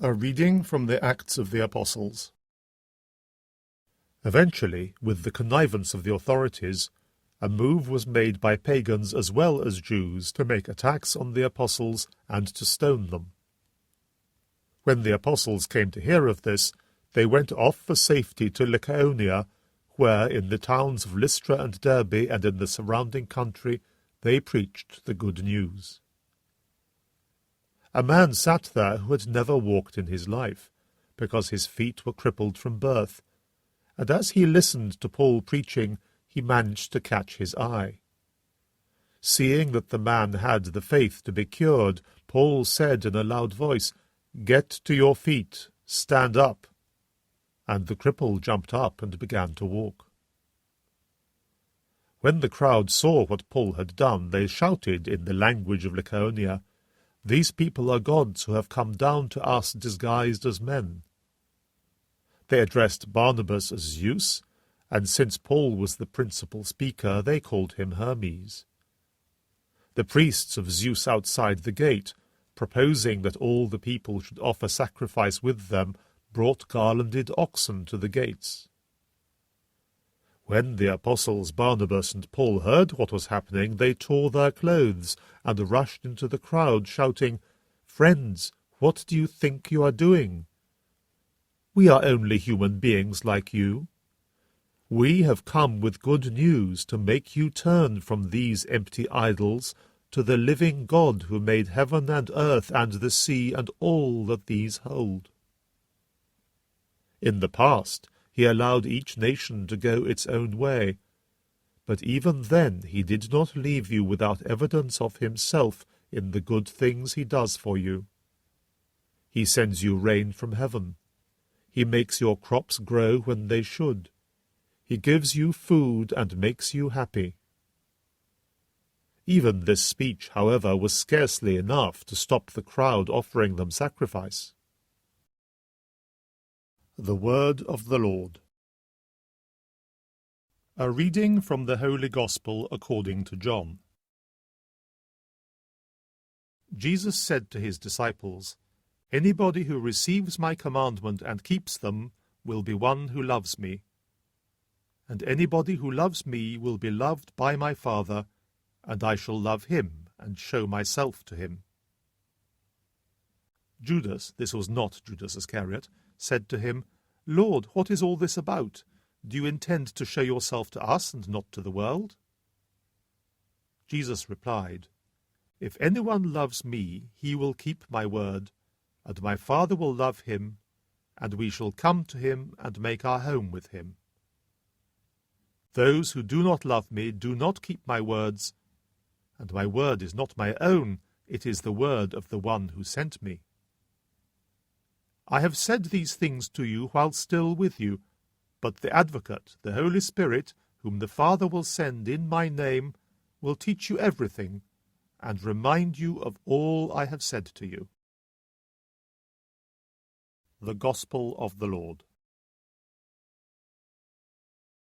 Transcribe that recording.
A reading from the Acts of the Apostles. Eventually, with the connivance of the authorities, a move was made by pagans as well as Jews to make attacks on the apostles and to stone them. When the apostles came to hear of this, they went off for safety to Lycaonia, where in the towns of Lystra and Derbe and in the surrounding country they preached the good news. A man sat there who had never walked in his life, because his feet were crippled from birth, and as he listened to Paul preaching, he managed to catch his eye. Seeing that the man had the faith to be cured, Paul said in a loud voice, "Get to your feet, stand up." And the cripple jumped up and began to walk. When the crowd saw what Paul had done, they shouted in the language of Lycaonia, "These people are gods who have come down to us disguised as men." They addressed Barnabas as Zeus, and since Paul was the principal speaker, they called him Hermes. The priests of Zeus outside the gate, proposing that all the people should offer sacrifice with them, brought garlanded oxen to the gates. When the apostles Barnabas and Paul heard what was happening, they tore their clothes and rushed into the crowd, shouting, "Friends, what do you think you are doing? We are only human beings like you. We have come with good news to make you turn from these empty idols to the living God who made heaven and earth and the sea and all that these hold. In the past, he allowed each nation to go its own way, but even then he did not leave you without evidence of himself in the good things he does for you. He sends you rain from heaven. He makes your crops grow when they should. He gives you food and makes you happy." Even this speech, however, was scarcely enough to stop the crowd offering them sacrifice. The Word of the Lord. A reading from the Holy Gospel according to John. Jesus said to his disciples, "Anybody who receives my commandment and keeps them will be one who loves me. And anybody who loves me will be loved by my Father, and I shall love him and show myself to him." Judas, this was not Judas Iscariot, said to him, "Lord, what is all this about? Do you intend to show yourself to us and not to the world?" Jesus replied, "If anyone loves me, he will keep my word, and my Father will love him, and we shall come to him and make our home with him. Those who do not love me do not keep my words, and my word is not my own, it is the word of the one who sent me. I have said these things to you while still with you, but the Advocate, the Holy Spirit, whom the Father will send in my name, will teach you everything, and remind you of all I have said to you." The Gospel of the Lord.